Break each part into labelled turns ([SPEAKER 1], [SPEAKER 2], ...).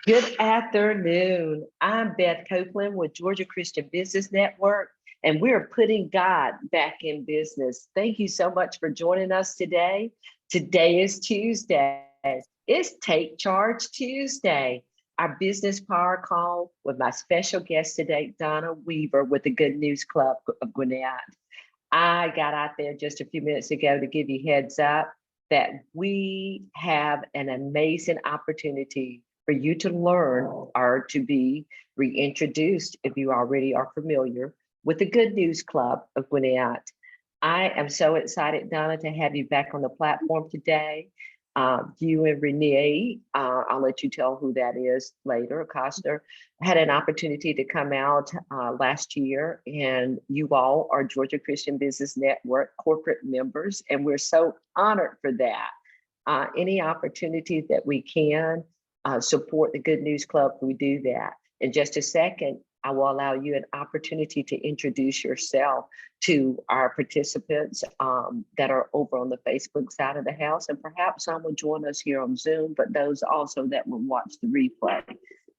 [SPEAKER 1] Good afternoon. I'm Beth Copeland with Georgia Christian Business Network, and we're putting God back in business. Thank you so much for joining us today. Today is Tuesday. It's Take Charge Tuesday, our business power call with my special guest today, Donna Weaver with the Good News Club of Gwinnett. I got out there just a few minutes ago to give you heads up that we have an amazing opportunity for you to learn or to be reintroduced if you already are familiar with the Good News Club of Gwinnett. I am so excited, Donna, to have you back on the platform today. You and Renee, I'll let you tell who that is later, Costner, had an opportunity to come out last year, and you all are Georgia Christian Business Network corporate members, and we're so honored for that. Any opportunity that we can support the Good News Club, we do that. In just a second, I will allow you an opportunity to introduce yourself to our participants that are over on the Facebook side of the house, and perhaps some will join us here on Zoom, but those also that will watch the replay.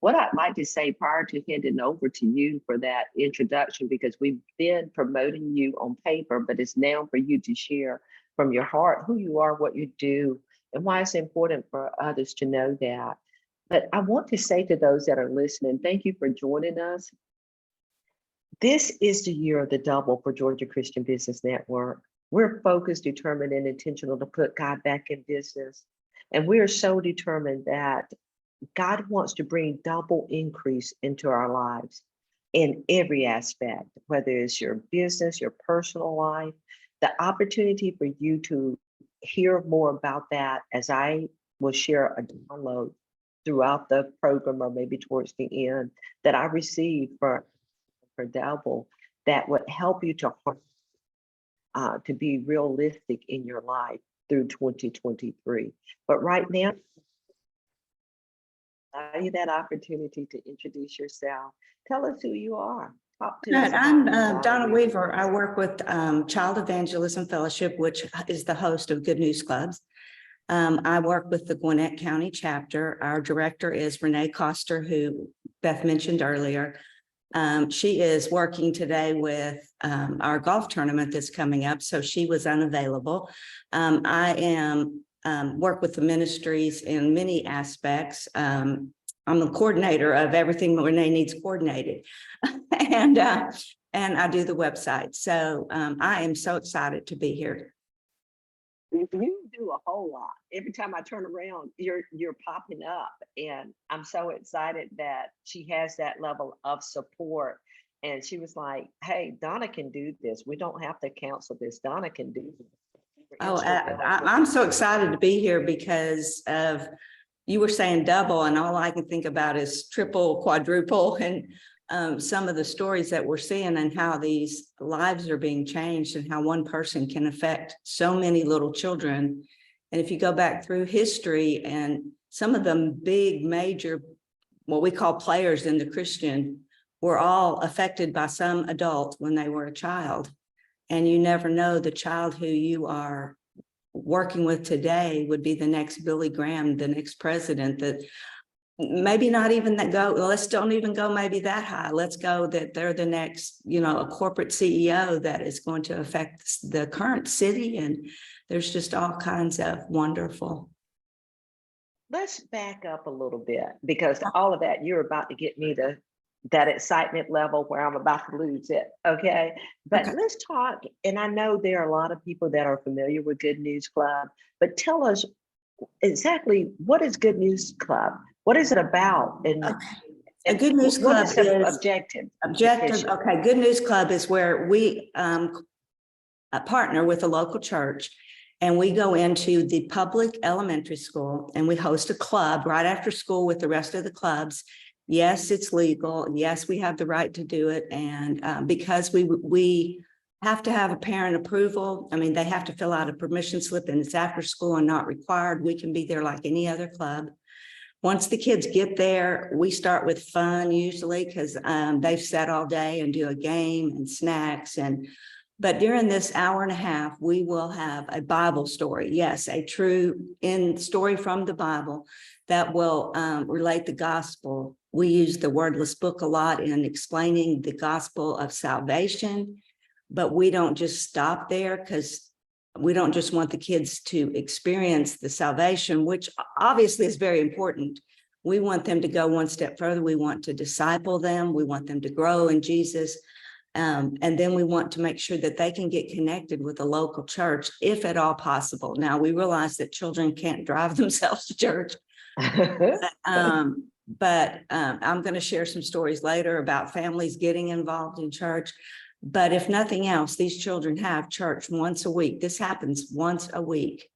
[SPEAKER 1] What I'd like to say prior to handing over to you for that introduction, because we've been promoting you on paper, but it's now for you to share from your heart who you are, what you do, and why it's important for others to know that. But I want to say to those that are listening, thank you for joining us. This is the year of the double for Georgia Christian Business Network. We're focused, determined, and intentional to put God back in business. And we are so determined that God wants to bring double increase into our lives in every aspect, whether it's your business, your personal life, the opportunity for you to hear more about that as I will share a download throughout the program or maybe towards the end that I received for double that would help you to be realistic in your life through 2023. But right now, I give you that opportunity to introduce yourself. Tell us who you are. Talk to us.
[SPEAKER 2] I'm Donna Weaver. I work with Child Evangelism Fellowship, which is the host of Good News Clubs. I work with the Gwinnett County chapter. Our director is Renee Coster, who Beth mentioned earlier. She is working today with our golf tournament that's coming up, so she was unavailable. I am work with the ministries in many aspects. I'm the coordinator of everything Renee needs coordinated, and I do the website. So I am so excited to be here.
[SPEAKER 1] You do a whole lot. Every time I turn around, you're popping up, and I'm so excited that she has that level of support. And she was like, "Hey, Donna can do this. We don't have to cancel this. Donna can do this."
[SPEAKER 2] Oh, I'm so excited to be here because of you were saying double, and all I can think about is triple, quadruple, and some of the stories that we're seeing and how these lives are being changed and how one person can affect so many little children. And if you go back through history and some of them big, major, what we call players in the Christian were all affected by some adult when they were a child. And you never know, the child who you are working with today would be the next Billy Graham, the next president, that maybe not even that go, let's don't even go maybe that high. Let's go that they're the next, a corporate CEO that is going to affect the current city. And there's just all kinds of wonderful.
[SPEAKER 1] Let's back up a little bit, because all of that, you're about to get me to that excitement level where I'm about to lose it. Okay. But okay, let's talk. And I know there are a lot of people that are familiar with Good News Club, but tell us exactly, what is Good News Club? What is it about? And
[SPEAKER 2] a Good News Club is
[SPEAKER 1] objective.
[SPEAKER 2] Okay. Good News Club is where we partner with a local church, and we go into the public elementary school and we host a club right after school with the rest of the clubs. Yes, it's legal. Yes, we have the right to do it. And because we have to have a parent approval. I mean, they have to fill out a permission slip, and it's after school and not required. We can be there like any other club. Once the kids get there, we start with fun usually, because they've sat all day and do a game and snacks. And But during this hour and a half, we will have a Bible story. Yes, a true story from the Bible that will relate the gospel. We use the wordless book a lot in explaining the gospel of salvation, but we don't just stop there, because we don't just want the kids to experience the salvation, which obviously is very important. We want them to go one step further. We want to disciple them. We want them to grow in Jesus. And then we want to make sure that they can get connected with a local church, if at all possible. Now, we realize that children can't drive themselves to church. But I'm going to share some stories later about families getting involved in church. But if nothing else, these children have church once a week. This happens once a week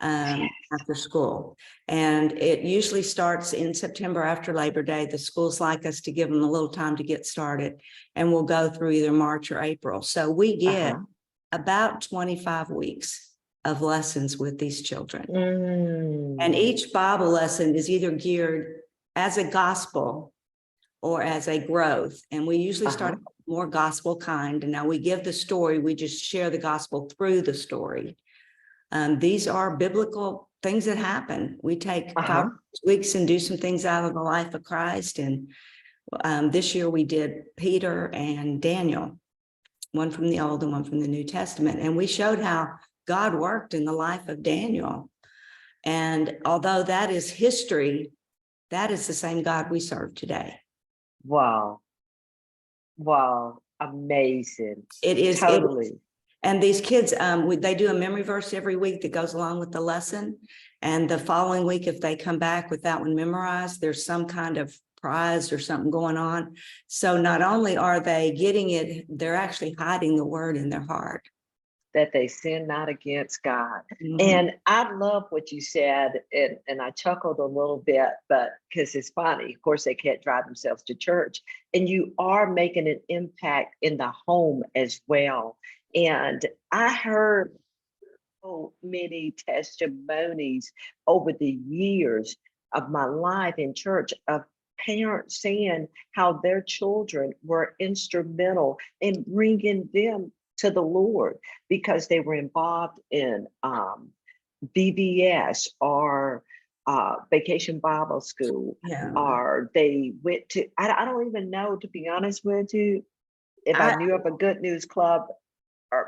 [SPEAKER 2] after school. And it usually starts in September after Labor Day. The schools like us to give them a little time to get started, and we'll go through either March or April. So we get about 25 weeks of lessons with these children. And each Bible lesson is either geared as a gospel or as a growth. And we usually start more gospel kind. And now we give the story, we just share the gospel through the story. These are biblical things that happen. We take 5 weeks and do some things out of the life of Christ. And this year we did Peter and Daniel, one from the Old and one from the New Testament. And we showed how God worked in the life of Daniel. And although that is history, that is the same God we serve today.
[SPEAKER 1] Wow. Wow. Amazing.
[SPEAKER 2] It is
[SPEAKER 1] totally.
[SPEAKER 2] And these kids, they do a memory verse every week that goes along with the lesson. And the following week, if they come back with that one memorized, there's some kind of prize or something going on. So not only are they getting it, they're actually hiding the word in their heart.
[SPEAKER 1] That they sin not against God. And I love what you said, and I chuckled a little bit, but because it's funny, of course, they can't drive themselves to church, and you are making an impact in the home as well. And I heard so many testimonies over the years of my life in church of parents saying how their children were instrumental in bringing them to the Lord because they were involved in VBS or Vacation Bible School, or they went to, I don't even know, to be honest with you, if I knew of a Good News Club,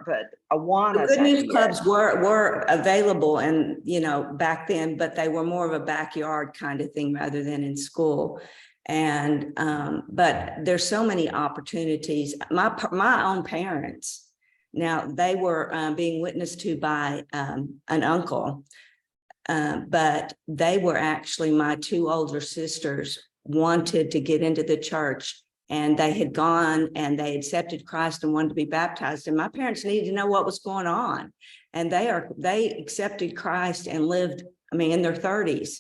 [SPEAKER 1] but AWANA.
[SPEAKER 2] Good News Clubs were available, and back then, but they were more of a backyard kind of thing rather than in school. And but there's so many opportunities. My own parents, now they were being witnessed to by an uncle, but they were actually, my 2 older sisters wanted to get into the church, and they had gone and they accepted Christ and wanted to be baptized. And my parents needed to know what was going on. And they accepted Christ and lived, in their 30s.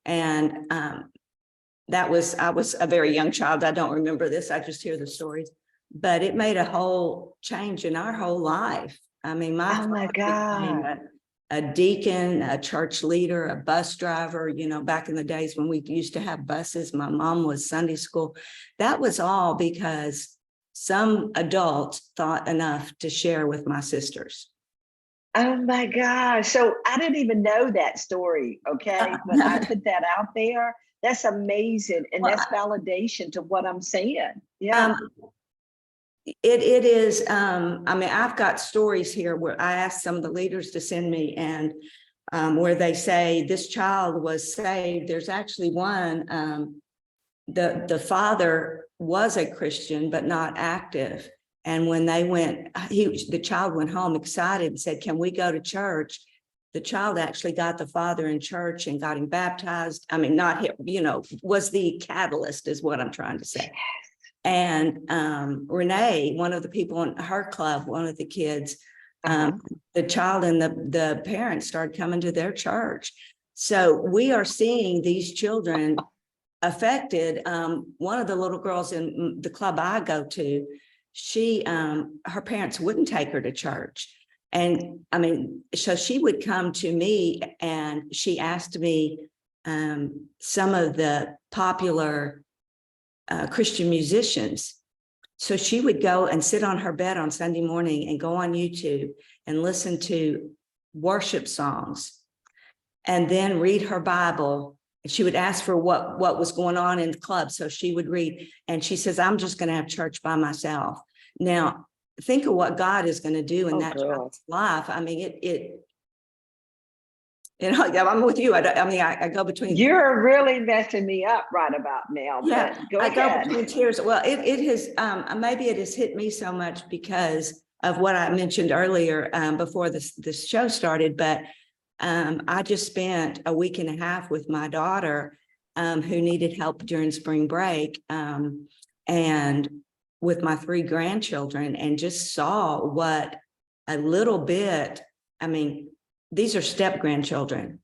[SPEAKER 2] And I was a very young child. I don't remember this. I just hear the stories. But it made a whole change in our whole life. My
[SPEAKER 1] my God.
[SPEAKER 2] A deacon, a church leader, a bus driver, back in the days when we used to have buses. My mom was Sunday school. That was all because some adult thought enough to share with my sisters.
[SPEAKER 1] Oh my gosh. So I didn't even know that story. Okay. When I put that out there, that's amazing. And that's validation to what I'm saying. Yeah.
[SPEAKER 2] It is, I've got stories here where I asked some of the leaders to send me, and where they say this child was saved. There's actually one, the father was a Christian, but not active. And when they went, the child went home excited and said, "Can we go to church?" The child actually got the father in church and got him baptized. Not him, was the catalyst, is what I'm trying to say. And Renee, one of the people in her club, one of the kids, the child and the parents started coming to their church. So we are seeing these children affected. One of the little girls in the club I go to, her parents wouldn't take her to church. And so she would come to me and she asked me some of the popular Christian musicians So she would go and sit on her bed on Sunday morning and go on YouTube and listen to worship songs and then read her Bible. She would ask for what was going on in the club. So she would read, and she says, I'm just going to have church by myself. Now, think of what God is going to do in that child's life. I mean, I'm with you. I go between.
[SPEAKER 1] You're really messing me up right about now.
[SPEAKER 2] Yeah,
[SPEAKER 1] but go ahead.
[SPEAKER 2] Go between tears. Well, it has, maybe it has hit me so much because of what I mentioned earlier, before this show started, but I just spent a week and a half with my daughter, who needed help during spring break, and with my 3 grandchildren, and just saw what a little bit, I mean, these are step grandchildren.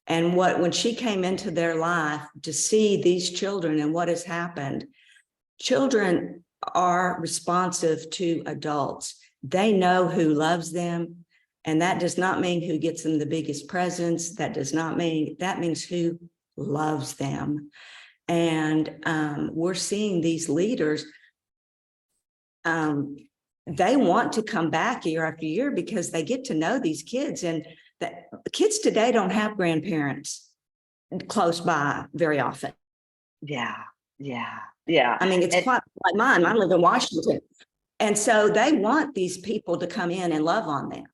[SPEAKER 2] And when she came into their life to see these children and what has happened, children are responsive to adults. They know who loves them. And that does not mean who gets them the biggest presents. That means who loves them. And we're seeing these leaders, they want to come back year after year because they get to know these kids, and the kids today don't have grandparents close by very often.
[SPEAKER 1] Yeah.
[SPEAKER 2] I mean, it's quite like mine. I live in Washington. And so they want these people to come in and love on them.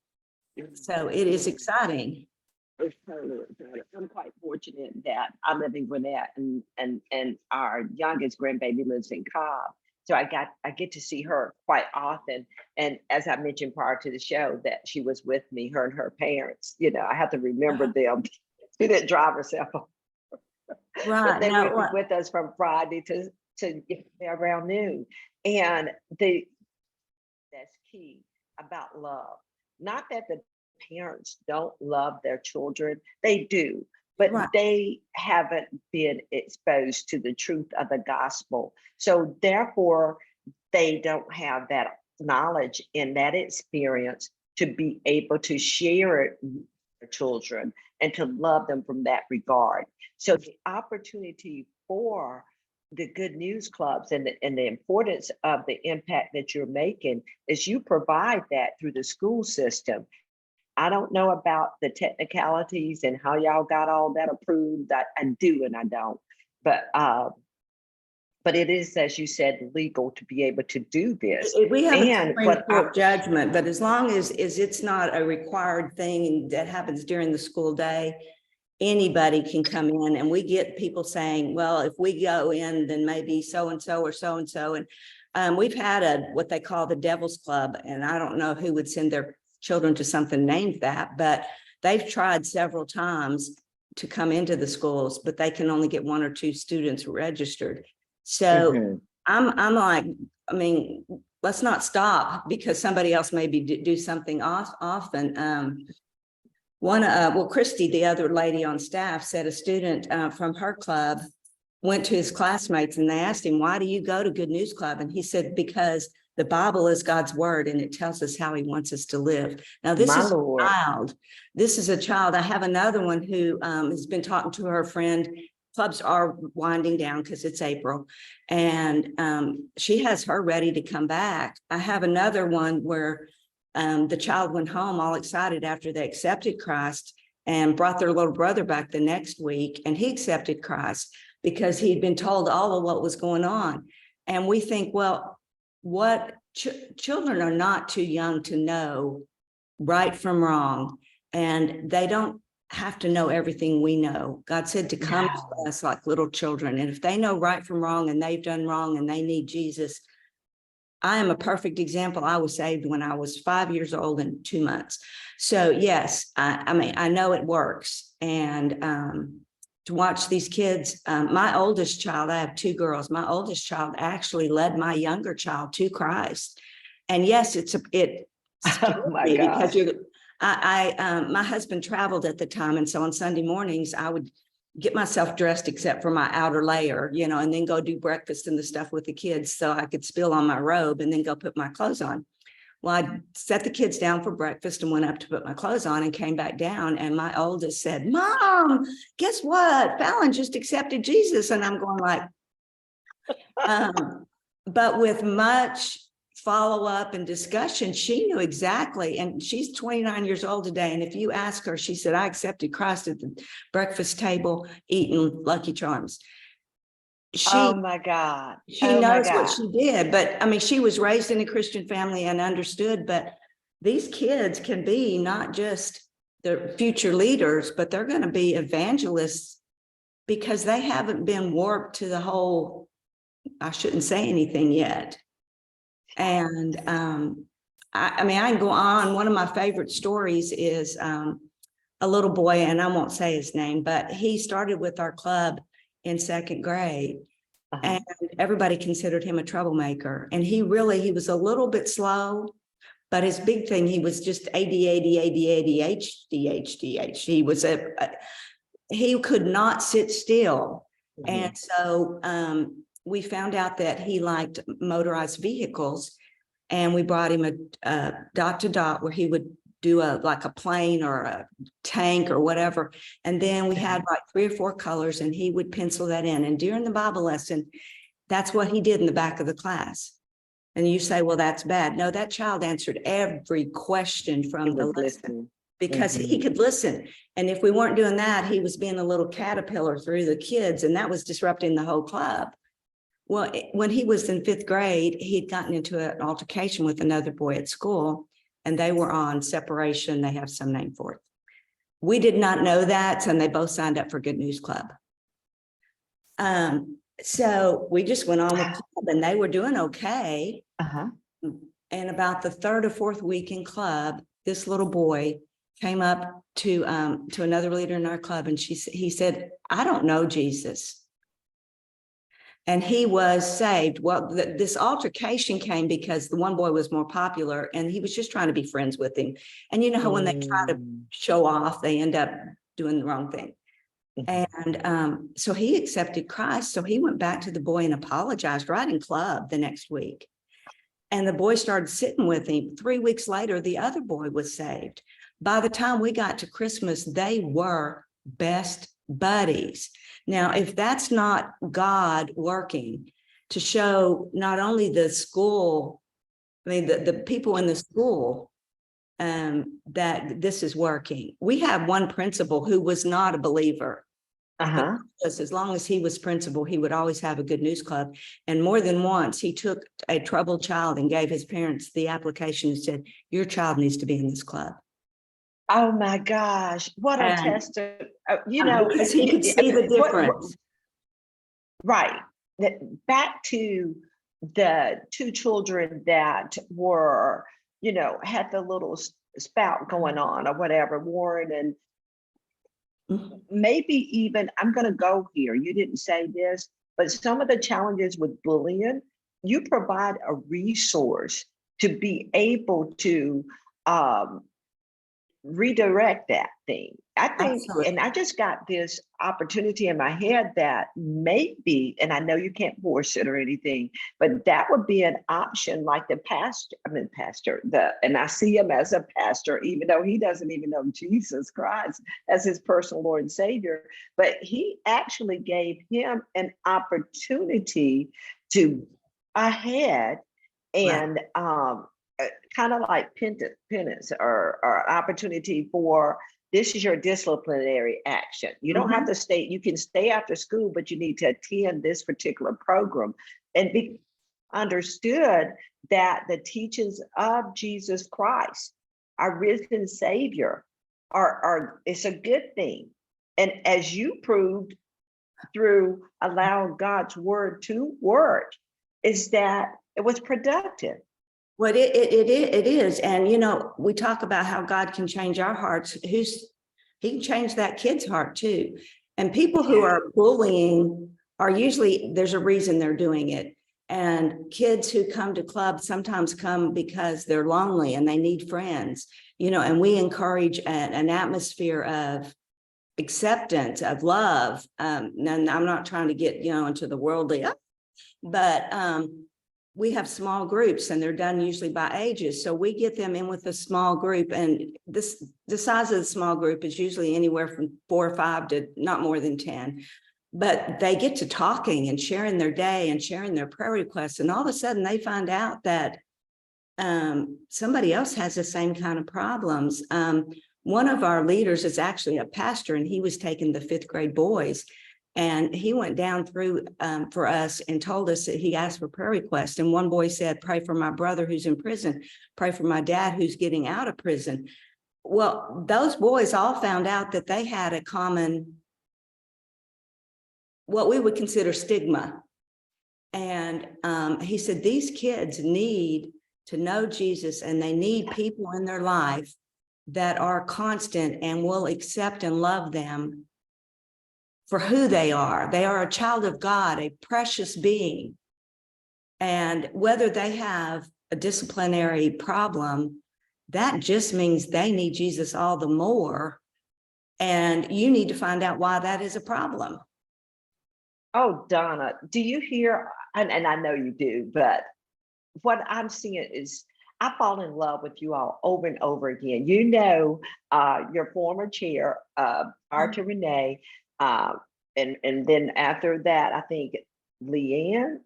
[SPEAKER 2] So it is exciting.
[SPEAKER 1] It's totally exciting. I'm quite fortunate that I live in Gwinnett, and our youngest grandbaby lives in Cobb. So I get to see her quite often. And as I mentioned prior to the show, that she was with me, her and her parents. I have to remember them. She didn't drive herself.
[SPEAKER 2] Right.
[SPEAKER 1] They were with us from Friday to around noon. And that's key about love. Not that the parents don't love their children, they do. But they haven't been exposed to the truth of the gospel. So therefore, they don't have that knowledge and that experience to be able to share it with their children and to love them from that regard. So the opportunity for the Good News Clubs and the importance of the impact that you're making is you provide that through the school system. I don't know about the technicalities and how y'all got all that approved. I do and I don't. But it is, as you said, legal to be able to do this.
[SPEAKER 2] We have a Supreme Court judgment, but as long as it's not a required thing that happens during the school day, anybody can come in. And we get people saying, well, if we go in, then maybe so-and-so or so-and-so. And we've had what they call the Devil's Club. And I don't know who would send their children to something named that, but they've tried several times to come into the schools, but they can only get 1 or 2 students registered. So I'm like, I mean, let's not stop because somebody else maybe do something often. Christy, the other lady on staff, said a student from her club went to his classmates and they asked him, why do you go to Good News Club? And he said, because the Bible is God's word and it tells us how he wants us to live. Now, this is a child. This is a child. I have another one who has been talking to her friend. Clubs are winding down because it's April. And she has her ready to come back. I have another one where the child went home all excited after they accepted Christ and brought their little brother back the next week. And he accepted Christ because he had been told all of what was going on. And we think, well, children are not too young to know right from wrong, and they don't have to know everything we know. God said to come to us like little children, and if they know right from wrong and they've done wrong and they need Jesus, I am a perfect example. I was saved when I was 5 years old and 2 months. So yes, I mean, I know it works. And to watch these kids, my oldest child, I have 2 girls. My oldest child actually led my younger child to Christ. And yes, it
[SPEAKER 1] oh my God.
[SPEAKER 2] because my husband traveled at the time. And so on Sunday mornings, I would get myself dressed except for my outer layer, and then go do breakfast and the stuff with the kids so I could spill on my robe and then go put my clothes on. Well, I set the kids down for breakfast and went up to put my clothes on and came back down. And my oldest said, Mom, guess what? Fallon just accepted Jesus. And I'm going like, but with much follow-up and discussion, she knew exactly, and she's 29 years old today. And if you ask her, she said, I accepted Christ at the breakfast table, eating Lucky Charms.
[SPEAKER 1] Oh my God.
[SPEAKER 2] She
[SPEAKER 1] Oh my
[SPEAKER 2] knows what
[SPEAKER 1] God.
[SPEAKER 2] she did, but I mean, she was raised in a Christian family and understood, but these kids can be not just the future leaders, but they're going to be evangelists because they haven't been warped to the whole, I shouldn't say anything yet. And I mean, I can go on. One of my favorite stories is a little boy, and I won't say his name, but he started with our club in second grade. And everybody considered him a troublemaker. And he was a little bit slow, but his big thing, he was just ADHD. He could not sit still. And so we found out that he liked motorized vehicles, and we brought him a dot to dot where he would do like a plane or a tank or whatever. And then we had like 3 or 4 colors, and he would pencil that in. And during the Bible lesson, that's what he did in the back of the class. And you say, well, that's bad. No, that child answered every question from the lesson because he could listen. And if we weren't doing that, he was being a little caterpillar through the kids, and that was disrupting the whole club. Well, when he was in 5th grade, he'd gotten into an altercation with another boy at school, and they were on separation. They have some name for it. We did not know that, and they both signed up for Good News Club. So we just went on with club, and they were doing okay. And about the 3rd or 4th week in club, this little boy came up to another leader in our club, and he said, I don't know Jesus. And he was saved. Well, this altercation came because the one boy was more popular, and he was just trying to be friends with him. And you know how when they try to show off, they end up doing the wrong thing. And so he accepted Christ. So he went back to the boy and apologized right in club the next week. And the boy started sitting with him. 3 weeks later, the other boy was saved. By the time we got to Christmas, they were best buddies. Now, if that's not God working to show not only the school, I mean, the people in the school, that this is working. We have one principal who was not a believer. As long as he was principal, he would always have a Good News Club. And more than once, he took a troubled child and gave his parents the application and said, your child needs to be in this club.
[SPEAKER 1] Oh my gosh, what a tester. You know,
[SPEAKER 2] because he could see the difference.
[SPEAKER 1] Right. Back to the 2 children that were, you know, had the little spout going on or whatever, Warren, and maybe even, I'm going to go here. You didn't say this, but some of the challenges with bullying, you provide a resource to be able to redirect that thing. I think, and I just got this opportunity in my head that maybe, and I know you can't force it or anything, but that would be an option, like the pastor, and I see him as a pastor, even though he doesn't even know Jesus Christ as his personal Lord and Savior, but he actually gave him an opportunity to ahead and kind of like penance or opportunity for, this is your disciplinary action. You don't have to stay, you can stay after school, but you need to attend this particular program and be understood that the teachings of Jesus Christ, our risen Savior, are it's a good thing. And as you proved through allowing God's word to work, is that it was productive.
[SPEAKER 2] Well, it is. And, you know, we talk about how God can change our hearts. He can change that kid's heart too. And people who are bullying are usually, there's a reason they're doing it. And kids who come to clubs sometimes come because they're lonely and they need friends, you know, and we encourage an atmosphere of acceptance, of love. And I'm not trying to get, you know, into the worldly, but we have small groups, and they're done usually by ages. So we get them in with a small group, and the size of the small group is usually anywhere from 4 or 5 to not more than 10. but they get to talking and sharing their day and sharing their prayer requests. And all of a sudden they find out that somebody else has the same kind of problems. One of our leaders is actually a pastor, and he was taking the 5th grade boys, and he went down through for us and told us that he asked for prayer requests. And one boy said, pray for my brother who's in prison, pray for my dad who's getting out of prison. Well, those boys all found out that they had a common, what we would consider stigma. And he said, these kids need to know Jesus, and they need people in their life that are constant and will accept and love them for who they are. They are a child of God, a precious being. And whether they have a disciplinary problem, that just means they need Jesus all the more. And you need to find out why that is a problem.
[SPEAKER 1] Oh, Donna, do you hear, and I know you do, but what I'm seeing is I fall in love with you all over and over again. You know, your former chair, prior to Renee, and then after that, I think Leanne,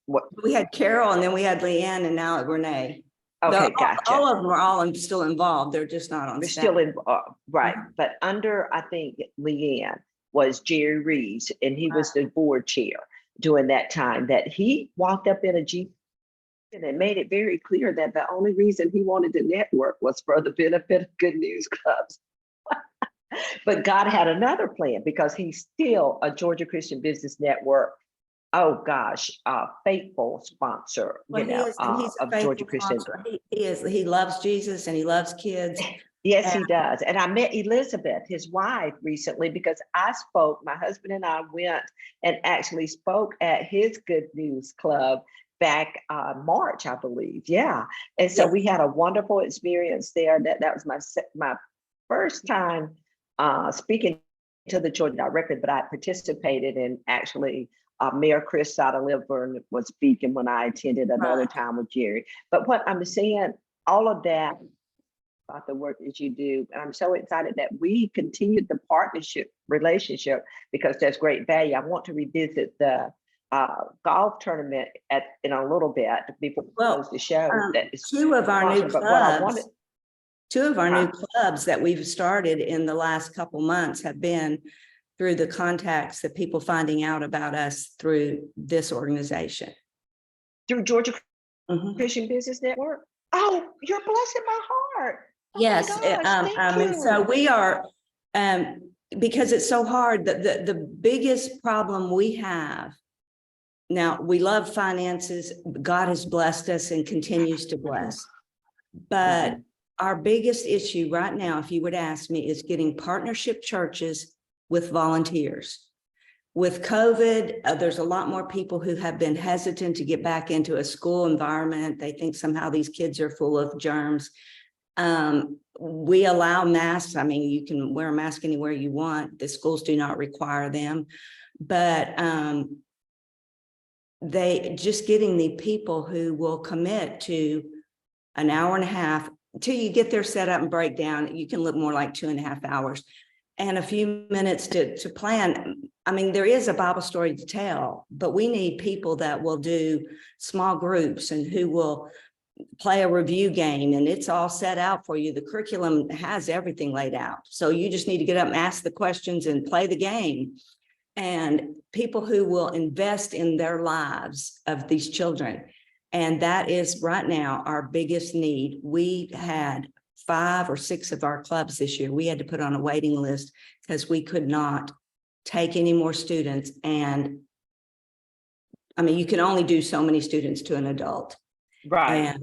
[SPEAKER 1] what?
[SPEAKER 2] We had Carol, and then we had Leanne, and now Renee.
[SPEAKER 1] Okay, gotcha.
[SPEAKER 2] All of them are all still involved. They're just not on
[SPEAKER 1] They're
[SPEAKER 2] staff.
[SPEAKER 1] still in, right. But under, I think Leanne was Jerry Reeves, and he was the board chair during that time, that he walked up in a Jeep and made it very clear that the only reason he wanted to network was for the benefit of Good News Clubs. But God had another plan, because he's still a Georgia Christian Business Network, oh gosh, faithful sponsor,
[SPEAKER 2] Well,
[SPEAKER 1] you know,
[SPEAKER 2] he's a
[SPEAKER 1] of Georgia Christian.
[SPEAKER 2] He is. He loves Jesus and he loves kids.
[SPEAKER 1] Yes, he does. And I met Elizabeth, his wife, recently, because my husband and I went and actually spoke at his Good News Club back March, I believe. Yeah. And so we had a wonderful experience there. That was my first time speaking to the children directly, but I participated in actually Mayor Chris Souther-Liver was speaking when I attended another time with Jerry. But what I'm saying, all of that about the work that you do, and I'm so excited that we continued the partnership relationship, because there's great value. I want to revisit the golf tournament in a little bit before we close the show.
[SPEAKER 2] Two of our new clubs that we've started in the last couple months have been through the contacts that people finding out about us through this organization.
[SPEAKER 1] Through Georgia Christian Business Network? Oh, you're blessing my heart. Oh
[SPEAKER 2] yes.
[SPEAKER 1] and
[SPEAKER 2] so we are, because it's so hard, the biggest problem we have now, we love finances. God has blessed us and continues to bless. But our biggest issue right now, if you would ask me, is getting partnership churches with volunteers. With COVID, there's a lot more people who have been hesitant to get back into a school environment. They think somehow these kids are full of germs. We allow masks. I mean, you can wear a mask anywhere you want. The schools do not require them. But they just getting the people who will commit to an hour and a half until you get there, set up and break down. You can look more like 2.5 hours and a few minutes to plan. I mean, there is a Bible story to tell, but we need people that will do small groups and who will play a review game, and it's all set out for you. The curriculum has everything laid out. So you just need to get up and ask the questions and play the game. And people who will invest in their lives of these children. And that is right now our biggest need. We had 5 or 6 of our clubs this year. We had to put on a waiting list because we could not take any more students. And I mean, you can only do so many students to an adult.
[SPEAKER 1] Right.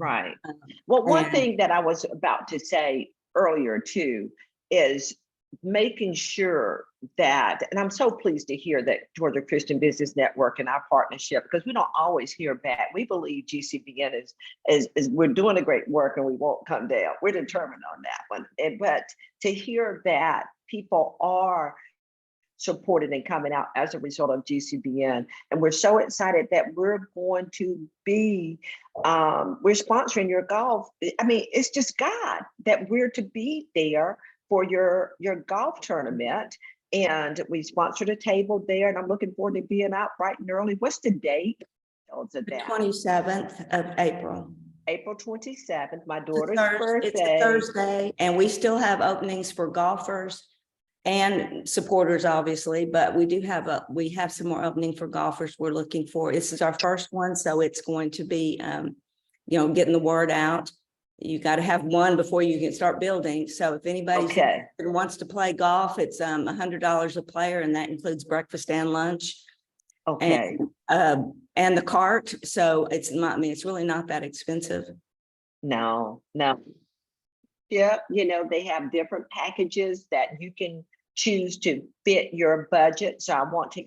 [SPEAKER 1] Well, one thing that I was about to say earlier too is making sure that, and I'm so pleased to hear that Georgia Christian Business Network and our partnership, because we don't always hear back. We believe GCBN is we're doing a great work and we won't come down. We're determined on that one. But to hear that people are supported and coming out as a result of GCBN, and we're so excited that we're going to be we're sponsoring your golf. I mean, it's just God that we're to be there for your golf tournament. And we sponsored a table there, and I'm looking forward to being out bright and early. What's the date? Tell us
[SPEAKER 2] The
[SPEAKER 1] that.
[SPEAKER 2] 27th of April.
[SPEAKER 1] April 27th, my
[SPEAKER 2] It's a
[SPEAKER 1] daughter's
[SPEAKER 2] It's a
[SPEAKER 1] birthday.
[SPEAKER 2] Thursday, and we still have openings for golfers and supporters, obviously, but we have some more opening for golfers we're looking for. This is our first one, so it's going to be, getting the word out. You got to have one before you can start building. So if anybody wants to play golf, it's $100 a player, and that includes breakfast and lunch.
[SPEAKER 1] Okay.
[SPEAKER 2] And the cart. So it's not, it's really not that expensive.
[SPEAKER 1] No. Yeah, they have different packages that you can choose to fit your budget. So I want to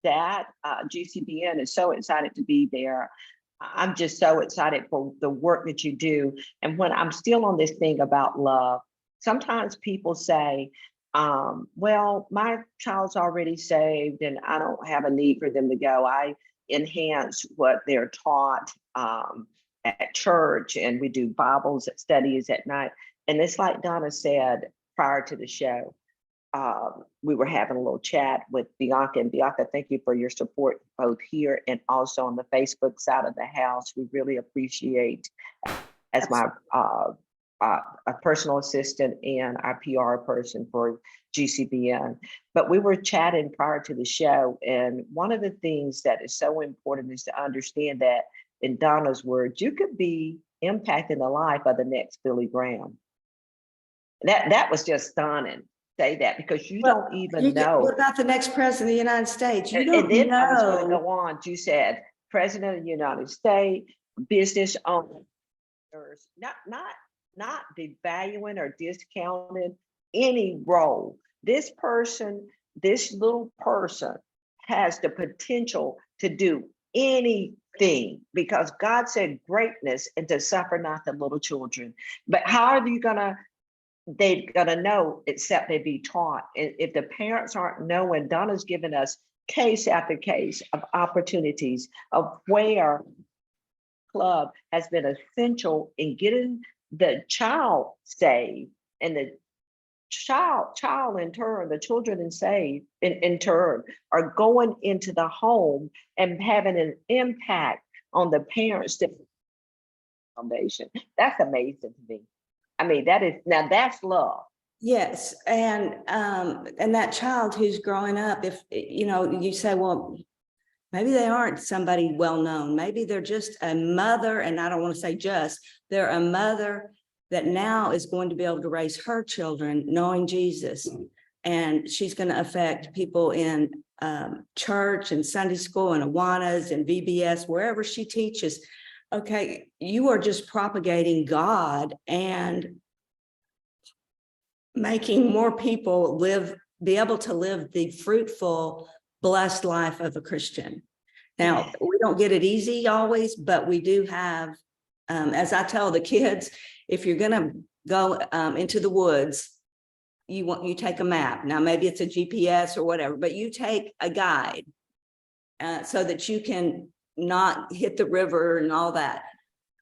[SPEAKER 1] that. GCBN is so excited to be there. I'm just so excited for the work that you do. And when I'm still on this thing about love, sometimes people say, well, my child's already saved and I don't have a need for them to go. I enhance what they're taught at church, and we do Bibles studies at night. And it's like Donna said prior to the show, we were having a little chat with Bianca, and Bianca, thank you for your support both here and also on the Facebook side of the house. We really appreciate, as my a personal assistant and our PR person for GCBN. But we were chatting prior to the show, and one of the things that is so important is to understand that, in Donna's words, you could be impacting the life of the next Billy Graham. That was just stunning. Say that, because you don't even know.
[SPEAKER 2] What about the next president of the United States? You don't
[SPEAKER 1] and then
[SPEAKER 2] know.
[SPEAKER 1] I was going to go on. You said president of the United States, business owners, not devaluing or discounting any role. This little person has the potential to do anything, because God said greatness and to suffer not the little children. But how are you they're gonna know except they be taught? And if the parents aren't knowing, Donna's given us case after case of opportunities of where club has been essential in getting the child saved, and the child in turn, the children in turn are going into the home and having an impact on the parents. Foundation. That's amazing to me. I mean, that's love.
[SPEAKER 2] Yes, and that child who's growing up, if you say, well, maybe they aren't somebody well known, maybe they're just a mother, and I don't want to say just, they're a mother that now is going to be able to raise her children knowing Jesus, and she's going to affect people in church and Sunday school and AWANAs and VBS, wherever she teaches. Okay, you are just propagating God and making more people be able to live the fruitful, blessed life of a Christian. Now, we don't get it easy always, but we do have, as I tell the kids, if you're gonna go into the woods, you take a map. Now, maybe it's a GPS or whatever, but you take a guide so that you can not hit the river and all that.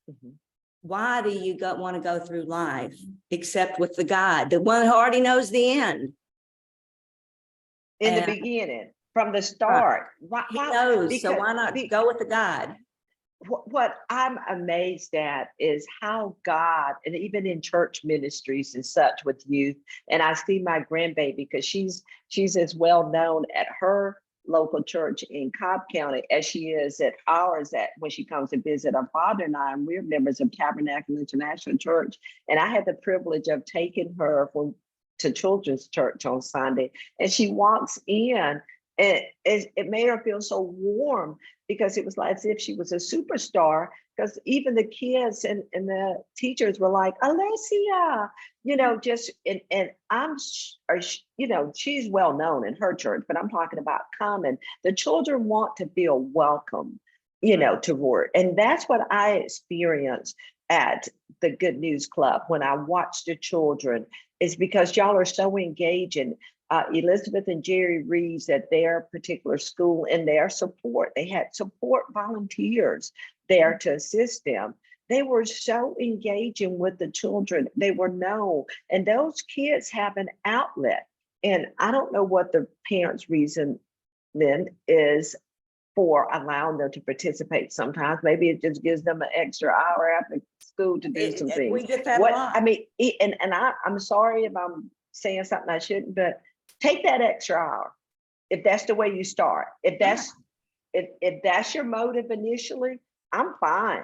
[SPEAKER 2] Mm-hmm. Why do you want to go through life except with the guide, the one who already knows the end?
[SPEAKER 1] In the beginning, from the start.
[SPEAKER 2] He knows, so why not go with the guide?
[SPEAKER 1] What I'm amazed at is how God, and even in church ministries and such with youth, and I see my grandbaby, because she's as well known at her local church in Cobb County as she is at ours, when she comes to visit our father and I, and we're members of Tabernacle International Church. And I had the privilege of taking her to children's church on Sunday, and she walks in, and it made her feel so warm, because it was like as if she was a superstar, because even the kids and the teachers were like, Alessia, and I'm, she's well known in her church, but I'm talking about common. The children want to feel welcome, toward. And that's what I experienced at the Good News Club when I watched the children, is because y'all are so engaging. Elizabeth and Jerry Reeves at their particular school, and their support, they had support volunteers there to assist them. They were so engaging with the children. They were known, and those kids have an outlet. And I don't know what the parents' reason then is for allowing them to participate sometimes. Maybe it just gives them an extra hour after school to do some things.
[SPEAKER 2] We get that a
[SPEAKER 1] What
[SPEAKER 2] lot.
[SPEAKER 1] I mean, I'm sorry if I'm saying something I shouldn't, but take that extra hour. If that's the way you start, if that's your motive initially, I'm fine.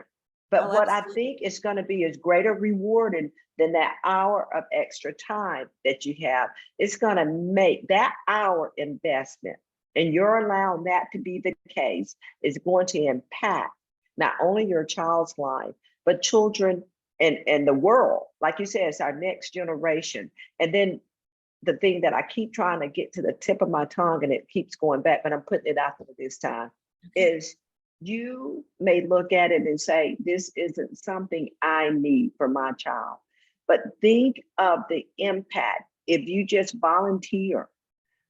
[SPEAKER 1] But
[SPEAKER 2] Oh,
[SPEAKER 1] what I
[SPEAKER 2] absolutely.
[SPEAKER 1] think is going to be is greater rewarded than that hour of extra time that you have. It's going to make that hour investment, and you're allowing that to be the case, is going to impact not only your child's life, but children and the world. Like you said, it's our next generation. And then the thing that I keep trying to get to the tip of my tongue, and it keeps going back, but I'm putting it out there this time, is you may look at it and say, this isn't something I need for my child. But think of the impact if you just volunteer,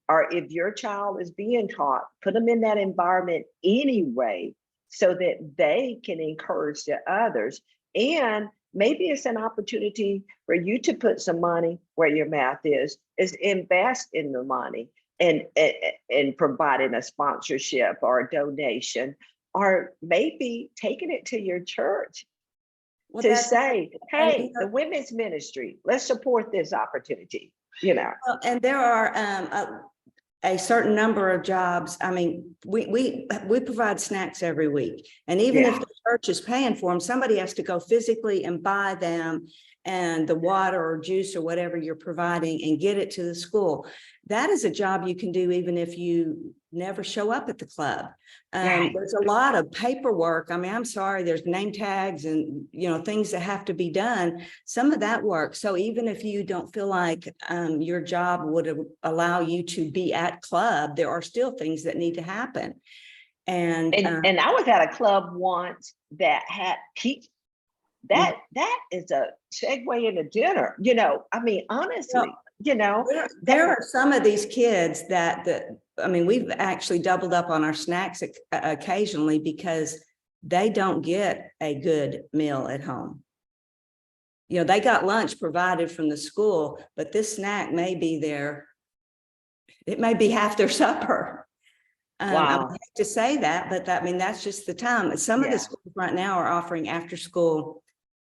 [SPEAKER 1] or if your child is being taught, put them in that environment anyway, so that they can encourage the others. And maybe it's an opportunity for you to put some money where your mouth is invest in the money and providing a sponsorship or a donation, or maybe taking it to your church to say, hey, the women's ministry, let's support this opportunity,
[SPEAKER 2] And there are a certain number of jobs. I mean, we provide snacks every week, and even if the church is paying for them, somebody has to go physically and buy them, and the water or juice or whatever you're providing, and get it to the school. That is a job you can do even if you never show up at the club. There's a lot of paperwork. I mean, I'm sorry, there's name tags and things that have to be done. Some of that work. So even if you don't feel like your job would allow you to be at club, there are still things that need to happen. And
[SPEAKER 1] I was at a club once that had pizza. That is a segue into dinner. I mean, honestly,
[SPEAKER 2] there are some of these kids that I mean, we've actually doubled up on our snacks occasionally because they don't get a good meal at home. They got lunch provided from the school, but this snack may be it may be half their supper. I would hate to say that, but I mean, that's just the time. Some of the schools right now are offering after school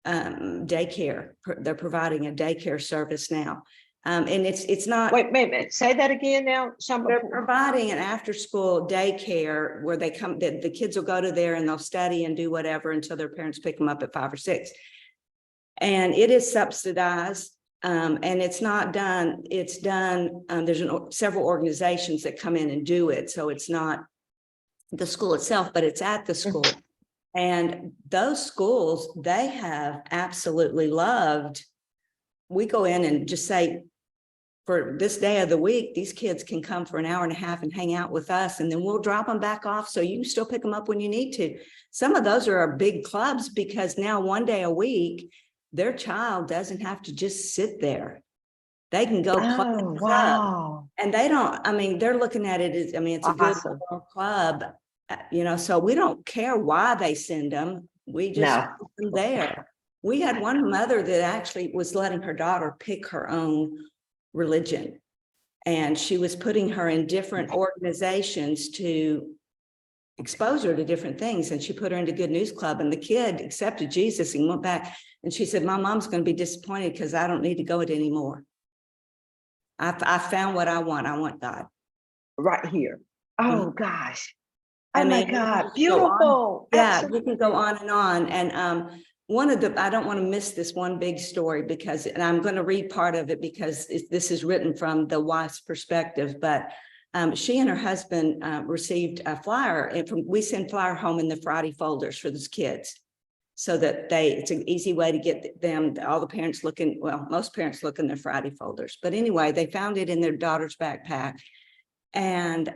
[SPEAKER 2] daycare. They're providing a daycare service now. And it's not.
[SPEAKER 1] Wait a minute, say that again now.
[SPEAKER 2] They're providing an after school daycare where they come, the kids will go to there and they'll study and do whatever until their parents pick them up at 5 or 6. And it is subsidized. And it's not done. It's done. There's several organizations that come in and do it. So it's not the school itself, but it's at the school. And those schools, they have absolutely loved. We go in and just say, for this day of the week, these kids can come for an hour and a half and hang out with us, and then we'll drop them back off so you can still pick them up when you need to. Some of those are our big clubs because now one day a week, their child doesn't have to just sit there. They can go club. And they don't, I mean, they're looking at it as, I mean, it's a good club, so we don't care why they send them. We just put them there. We had one mother that actually was letting her daughter pick her own religion. And she was putting her in different organizations to expose her to different things. And she put her into Good News Club, and the kid accepted Jesus and went back. And she said, my mom's going to be disappointed because I don't need to go it anymore. I found what I want. I want God.
[SPEAKER 1] Right here. Oh, gosh. Oh, my God. Beautiful.
[SPEAKER 2] Yeah, you can go on and on. And I don't want to miss this one big story and I'm going to read part of it because this is written from the wife's perspective, but she and her husband received a flyer, and we send flyer home in the Friday folders for those kids so that it's an easy way to get them, all the parents looking, well, most parents look in their Friday folders, but anyway, they found it in their daughter's backpack, and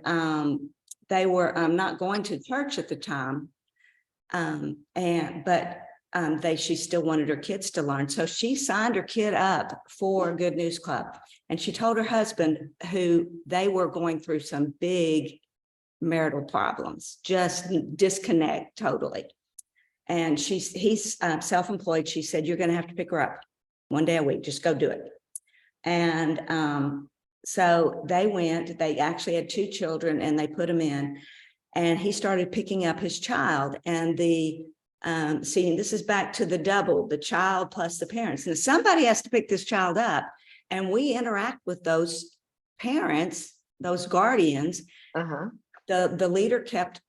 [SPEAKER 2] they were not going to church at the time, she still wanted her kids to learn. So she signed her kid up for Good News Club. And she told her husband, who they were going through some big marital problems, just disconnect totally. And he's self-employed. She said, you're going to have to pick her up one day a week. Just go do it. And So they went, they actually had 2 children and they put him in, and he started picking up his child. And see, this is back to the double, the child plus the parents. And somebody has to pick this child up, and we interact with those parents, those guardians.
[SPEAKER 1] Uh-huh.
[SPEAKER 2] The leader kept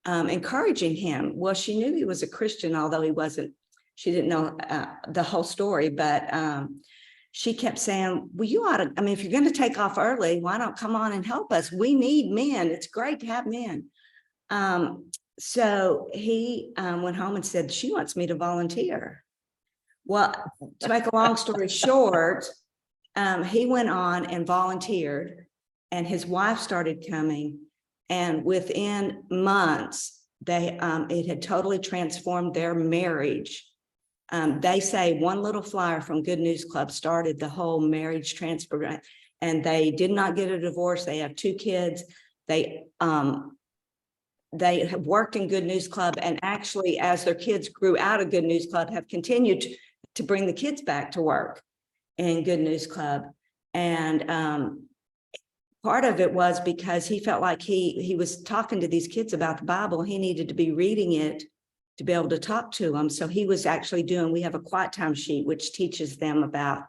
[SPEAKER 2] encouraging him. Well, she knew he was a Christian, although he wasn't. She didn't know the whole story, but she kept saying, well, you ought to, I mean, if you're going to take off early, why don't come on and help us? We need men. It's great to have men. So he went home and said, she wants me to volunteer. Well, to make a long story short, he went on and volunteered, and his wife started coming. And within months, it had totally transformed their marriage. They say one little flyer from Good News Club started the whole marriage transfer, and they did not get a divorce. They have 2 kids. They have worked in Good News Club, and actually, as their kids grew out of Good News Club, have continued to bring the kids back to work in Good News Club. And part of it was because he felt like he was talking to these kids about the Bible. He needed to be reading it to be able to talk to them. So he was actually we have a quiet time sheet, which teaches them about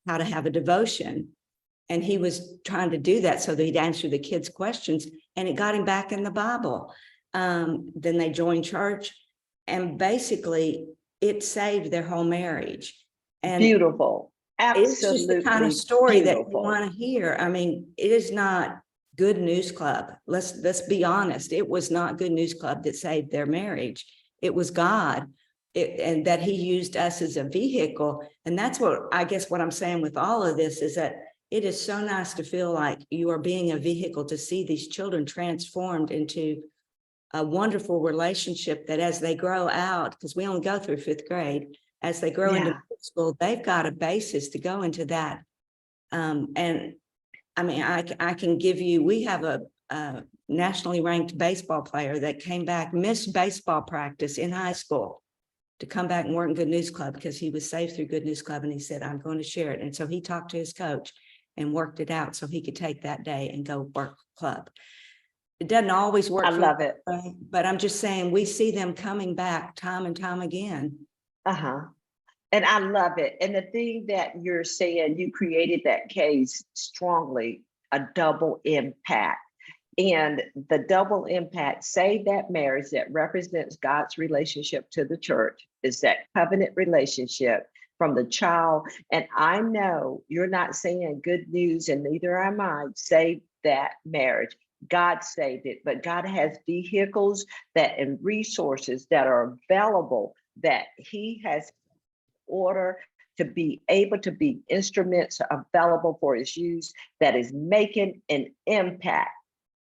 [SPEAKER 2] how to have a devotion. And he was trying to do that so that he'd answer the kids' questions, and it got him back in the Bible. Then they joined church, and basically it saved their whole marriage. And
[SPEAKER 1] beautiful. Absolutely.
[SPEAKER 2] It's just the kind of story
[SPEAKER 1] beautiful.
[SPEAKER 2] that you want to hear. I mean, it is not Good News Club. Let's be honest. It was not Good News Club that saved their marriage. It was God, and that he used us as a vehicle. And that's what I guess what I'm saying with all of this is that it is so nice to feel like you are being a vehicle to see these children transformed into a wonderful relationship that as they grow out, because we only go through 5th grade, as they grow into middle school, they've got a basis to go into that. And I mean, I can give you, we have a nationally ranked baseball player that came back, missed baseball practice in high school to come back and work in Good News Club because he was saved through Good News Club. And he said, I'm going to share it. And so he talked to his coach and worked it out so he could take that day and go work club. It doesn't always work.
[SPEAKER 1] I love it.
[SPEAKER 2] But I'm just saying, we see them coming back time and time again.
[SPEAKER 1] Uh-huh. And I love it. And the thing that you're saying, you created that case strongly, a double impact. And the double impact, save that marriage that represents God's relationship to the church, is that covenant relationship from the child. And I know you're not saying good news, and neither am I, save that marriage. God saved it, but God has vehicles that and resources that are available that he has order to be able to be instruments available for his use, that is making an impact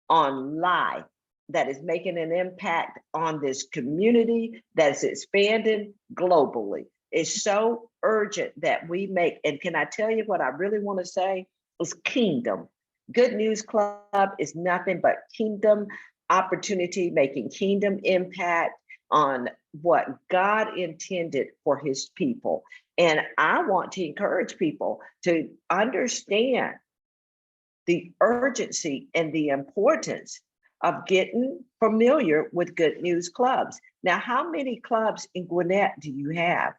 [SPEAKER 1] on life, that is making an impact on this community, that's expanding globally. It's so urgent that we make, and can I tell you what I really want to say is kingdom. Good News Club is nothing but kingdom opportunity, making kingdom impact on what God intended for his people. And I want to encourage people to understand the urgency and the importance of getting familiar with Good News Clubs. Now, how many clubs in Gwinnett do you have?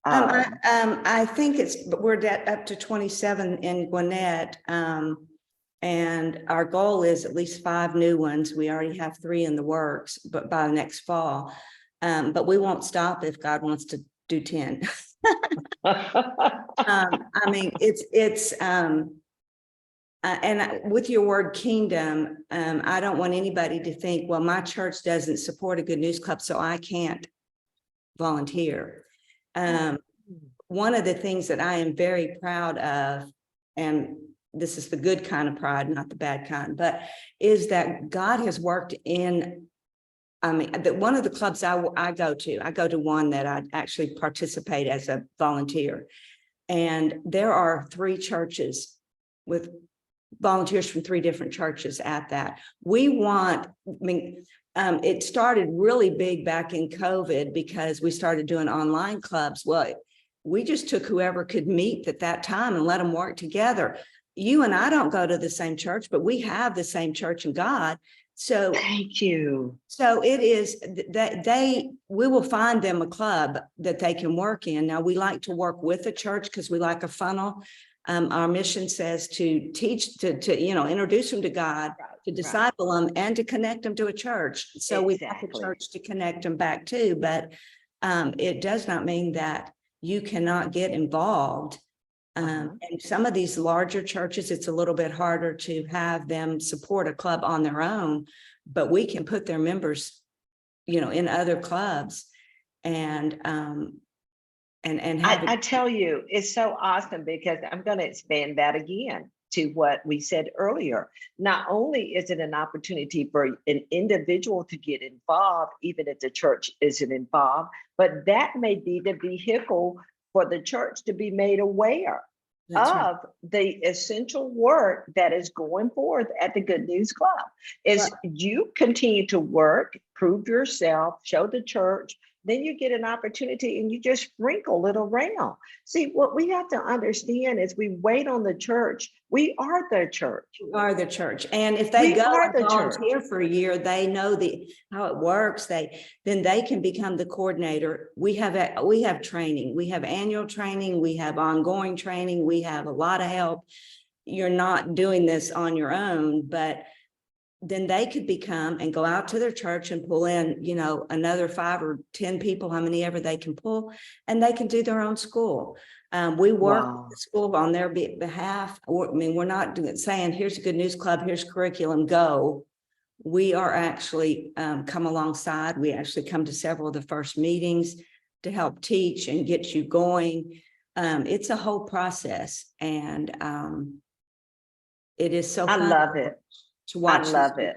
[SPEAKER 2] I think we're up to 27 in Gwinnett. And our goal is at least 5 new ones. We already have 3 in the works, but by next fall. But we won't stop if God wants to do 10. I mean, and with your word kingdom, I don't want anybody to think, well, my church doesn't support a Good News Club, so I can't volunteer. One of the things that I am very proud of, and this is the good kind of pride, not the bad kind, but is that God has worked in, I mean, that one of the clubs I go to one that I actually participate as a volunteer. And there are 3 churches with volunteers from 3 different churches at that. It started really big back in COVID because we started doing online clubs. Well, we just took whoever could meet at that time and let them work together. you and I don't go to the same church, but we have the same church in God. So
[SPEAKER 1] Thank you.
[SPEAKER 2] so it is that we will find them a club that they can work in. Now, we like to work with the church because we like a funnel. Our mission says to teach, to introduce them to God, to disciple them, and to connect them to a church. So we have a church to connect them back to, but it does not mean that you cannot get involved. And some of these larger churches, it's a little bit harder to have them support a club on their own, but we can put their members, in other clubs and have
[SPEAKER 1] I tell you, it's so awesome because I'm going to expand that again to what we said earlier. Not only is it an opportunity for an individual to get involved, even if the church isn't involved, but that may be the vehicle for the church to be made aware of the essential work that is going forth at the Good News Club. Is you continue to work, prove yourself, show the church, then you get an opportunity and you just sprinkle it around. See, what we have to understand is we wait on the church. We are the church.
[SPEAKER 2] We are the church. And if they go and volunteer for a year, they know how it works. Then they can become the coordinator. We have training. We have annual training. We have ongoing training. We have a lot of help. You're not doing this on your own, but then they could become and go out to their church and pull in, another 5 or 10 people, how many ever they can pull, and they can do their own school. We work with the school on their behalf. We're not saying, here's a Good News Club, here's curriculum, go. We are actually come alongside. We actually come to several of the first meetings to help teach and get you going. It's a whole process, and it is so fun.
[SPEAKER 1] I love it.
[SPEAKER 2] To watch.
[SPEAKER 1] I love it.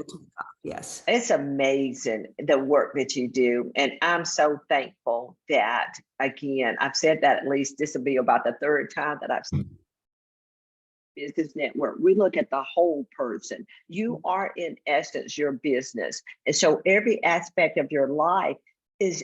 [SPEAKER 2] Yes.
[SPEAKER 1] It's amazing the work that you do. And I'm so thankful that, again, I've said that at least this will be about the 3rd time that I've seen Business Network. We look at the whole person. You are in essence your business. And so every aspect of your life is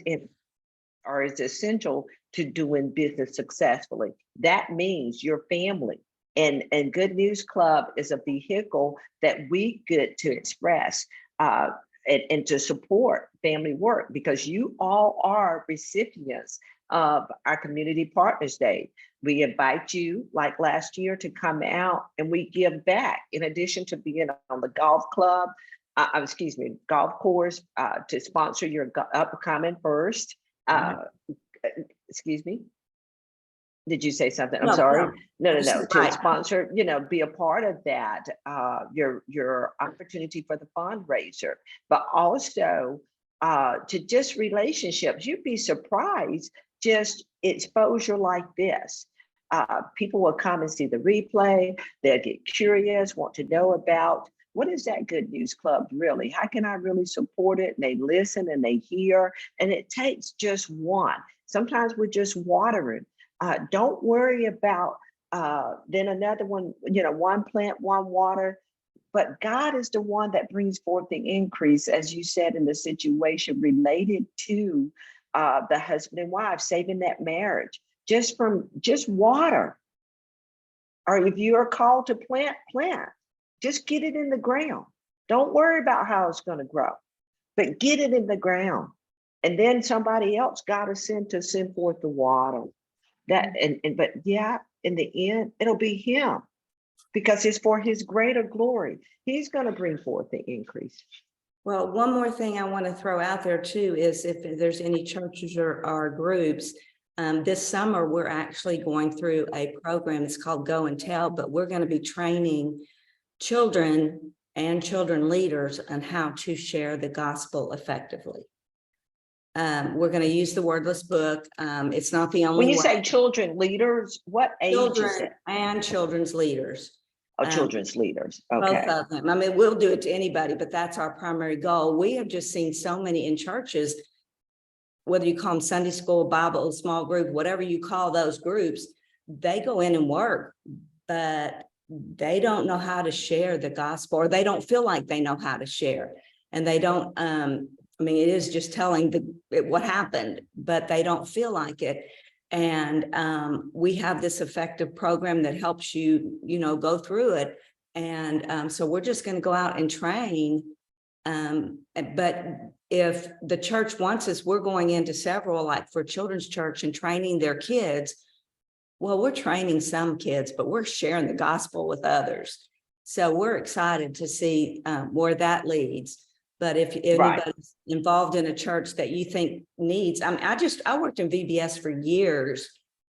[SPEAKER 1] essential to doing business successfully. That means your family. And Good News Club is a vehicle that we get to express and to support family work, because you all are recipients of our Community Partners Day. We invite you, like last year, to come out and we give back in addition to being on the golf course to sponsor your upcoming first. Excuse me. Did you say something? I'm sorry. No. To sponsor, be a part of that, your opportunity for the fundraiser, but also to just relationships. You'd be surprised, just exposure like this. People will come and see the replay. They'll get curious, want to know about what is that Good News Club really? How can I really support it? And they listen and they hear, and it takes just one. Sometimes we're just watering. Don't worry about then another one, one plant, one water, but God is the one that brings forth the increase, as you said, in the situation related to the husband and wife, saving that marriage just from water. Or if you are called to plant, just get it in the ground. Don't worry about how it's going to grow, but get it in the ground. And then somebody else got to send forth the water. But in the end, it'll be him, because it's for his greater glory. He's going to bring forth the increase.
[SPEAKER 2] Well, one more thing I want to throw out there too is if there's any churches or groups, this summer we're actually going through a program. It's called Go and Tell, but we're going to be training children and children leaders on how to share the gospel effectively. We're going to use the Wordless book. It's not the only
[SPEAKER 1] When you say children leaders, what age is it?
[SPEAKER 2] And children's leaders.
[SPEAKER 1] Oh, children's leaders. Okay.
[SPEAKER 2] Both of them. I mean, we'll do it to anybody, but that's our primary goal. We have just seen so many in churches, whether you call them Sunday school, Bible, small group, whatever you call those groups, they go in and work, but they don't know how to share the gospel, or they don't feel like they know how to share. And they don't, it is just telling what happened, but they don't feel like it. And we have this effective program that helps you, go through it. And so we're just going to go out and train. But if the church wants us, we're going into several, like for children's church and training their kids. Well, we're training some kids, but we're sharing the gospel with others. So we're excited to see where that leads. But if anybody's involved in a church that you think needs, I worked in VBS for years,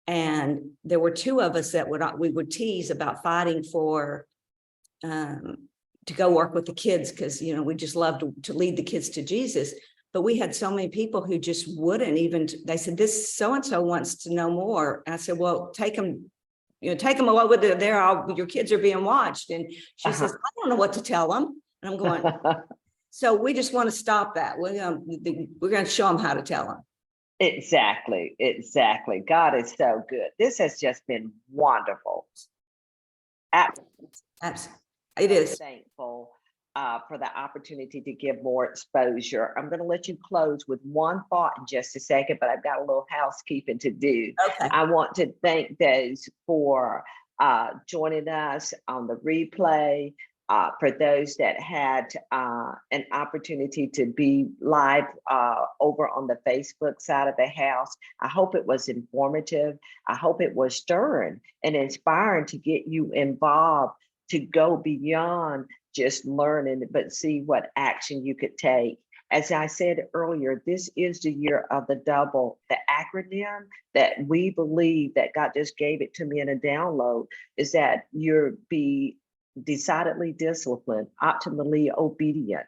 [SPEAKER 2] and there were two of us that we would tease about fighting for to go work with the kids, because we just love to lead the kids to Jesus. But we had so many people who just wouldn't even. They said, "This so and so wants to know more." And I said, "Well, take them." Take them away with it. Your kids are being watched. And she says, "I don't know what to tell them." And I'm going, so we just want to stop that. We're going to show them how to tell them.
[SPEAKER 1] Exactly. God is so good. This has just been wonderful.
[SPEAKER 2] Absolutely. It is.
[SPEAKER 1] Thankful for the opportunity to give more exposure. I'm going to let you close with one thought in just a second, but I've got a little housekeeping to do.
[SPEAKER 2] Okay.
[SPEAKER 1] I want to thank those for joining us on the replay. For those that had an opportunity to be live over on the Facebook side of the house, I hope it was informative. I hope it was stirring and inspiring to get you involved, to go beyond just learning, but see what action you could take. As I said earlier, this is the year of the double. The acronym that we believe that God just gave it to me in a download is that you're be decidedly disciplined, optimally obedient,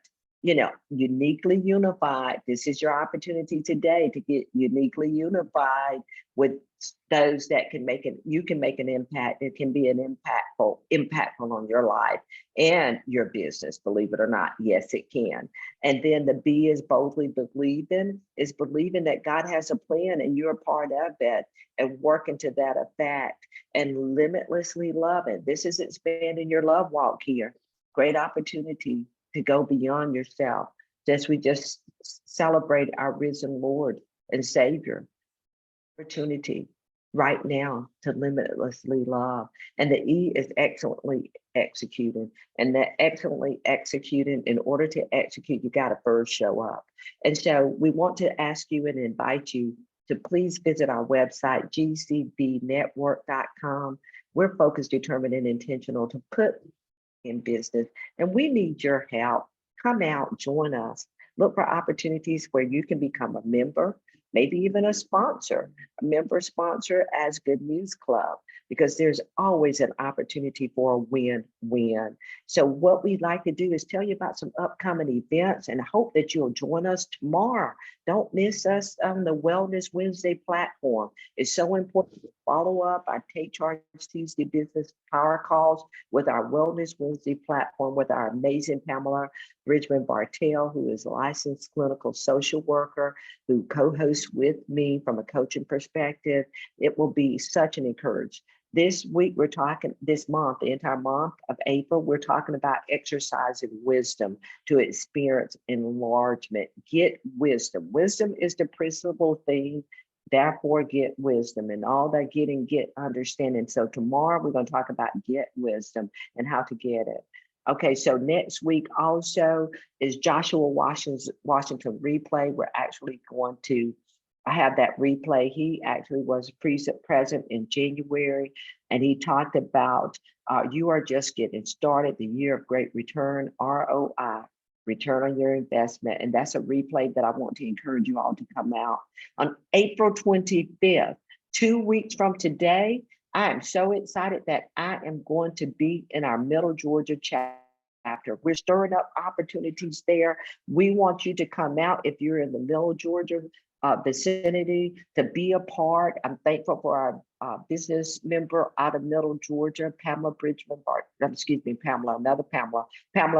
[SPEAKER 1] uniquely unified. This is your opportunity today to get uniquely unified with those that can make it. You can make an impact. It can be an impactful on your life and your business, believe it or not. Yes, it can. And then the B is boldly believing that God has a plan and you're a part of it, and working to that effect, and limitlessly loving. This is expanding your love walk here. Great opportunity to go beyond yourself. We just celebrate our risen Lord and Savior. Opportunity right now to limitlessly love. And the E is excellently executing. And that excellently executing, in order to execute, you got to first show up. And so we want to ask you and invite you to please visit our website, gcbnetwork.com. We're focused, determined, and intentional to put in business, and we need your help. Come out, join us. Look for opportunities where you can become a member, maybe even a member sponsor as Good News Club, because there's always an opportunity for a win-win. So what we'd like to do is tell you about some upcoming events, and hope that you'll join us tomorrow. Don't miss us on the Wellness Wednesday platform. It's so important to follow up our Take Charge Tuesday business power calls with our Wellness Wednesday platform with our amazing Pamela Bridgman Bartell, who is a licensed clinical social worker, who co-hosts with me from a coaching perspective. It will be such an encouragement. This week, this month, the entire month of April, we're talking about exercising wisdom to experience enlargement. Get wisdom. Wisdom is the principal thing. Therefore, get wisdom, and all that getting, get understanding. So tomorrow, we're going to talk about get wisdom and how to get it. Okay, so next week also is Joshua Washington replay. We're actually going to have that replay. He actually was present in January, and he talked about you are just getting started, the year of great return, ROI, return on your investment. And that's a replay that I want to encourage you all to come out on April 25th, 2 weeks from today. I am so excited that I am going to be in our Middle Georgia chapter. We're stirring up opportunities there. We want you to come out if you're in the Middle Georgia vicinity to be a part. I'm thankful for our business member out of Middle Georgia, Pamela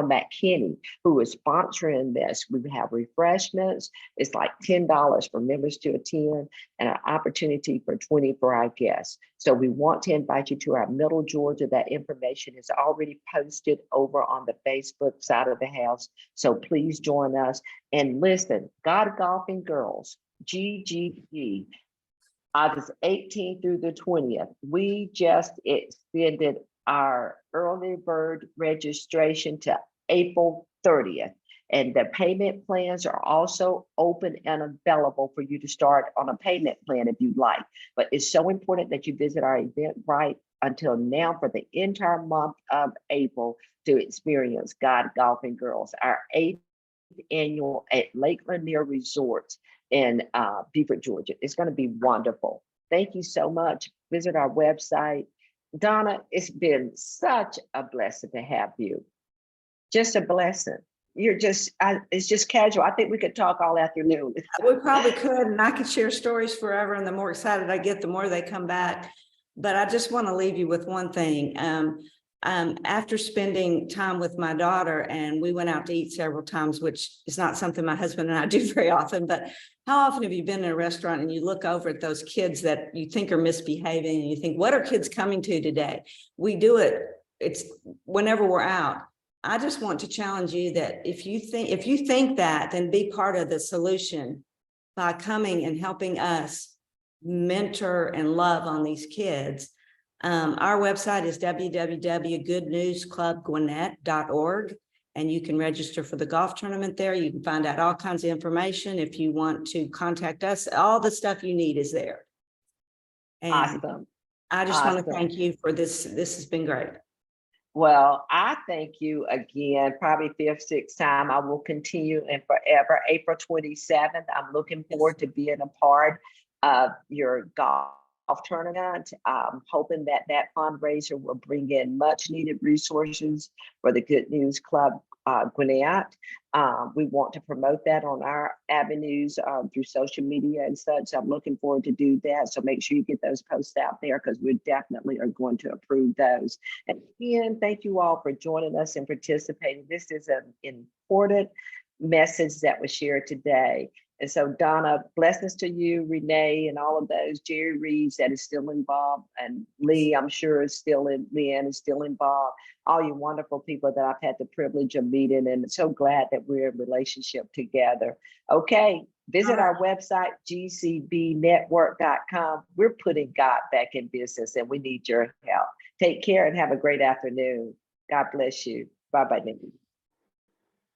[SPEAKER 1] McKinney, who is sponsoring this. We have refreshments. It's like $10 for members to attend, and an opportunity for 20 for our guests. So we want to invite you to our Middle Georgia. That information is already posted over on the Facebook side of the house. So please join us. And listen, God Golfing Girls, GGG, August 18th through the 20th. We just extended our early bird registration to April 30th. And the payment plans are also open and available for you to start on a payment plan if you'd like. But it's so important that you visit our Eventbrite until now for the entire month of April to experience God Golfing Girls, our 8th annual at Lake Lanier Resorts in Beaufort, Georgia. It's going to be wonderful. Thank you so much. Visit our website. Donna, it's been such a blessing to have you. Just a blessing. You're just, it's just casual. I think we could talk all afternoon.
[SPEAKER 2] We probably could, and I could share stories forever. And the more excited I get, the more they come back. But I just want to leave you with one thing. After spending time with my daughter, and we went out to eat several times, which is not something my husband and I do very often, but how often have you been in a restaurant and you look over at those kids that you think are misbehaving and you think, what are kids coming to today? We do it. It's whenever we're out. I just want to challenge you that if you think that, then be part of the solution by coming and helping us mentor and love on these kids. Our website is www.goodnewsclubgwinnett.org, and you can register for the golf tournament there. You can find out all kinds of information. If you want to contact us, all the stuff you need is there. And
[SPEAKER 1] awesome.
[SPEAKER 2] I just want to thank you for this. This has been great.
[SPEAKER 1] Well, I thank you again, probably 5th, 6th time. I will continue and forever. April 27th, I'm looking forward to being a part of your golf tournament. Hoping that that fundraiser will bring in much needed resources for the Good News Club Gwinnett. We want to promote that on our avenues through social media and such. So I'm looking forward to do that. So make sure you get those posts out there because we definitely are going to approve those. And again, thank you all for joining us and participating. This is an important message that was shared today. And so Donna, blessings to you, Renee, and all of those, Jerry Reeves that is still involved, and Lee, I'm sure is still in, Leanne is still involved, all you wonderful people that I've had the privilege of meeting, and so glad that we're in relationship together. Okay, visit our website, gcbnetwork.com. We're putting God back in business and we need your help. Take care and have a great afternoon. God bless you. Bye-bye, Nikki.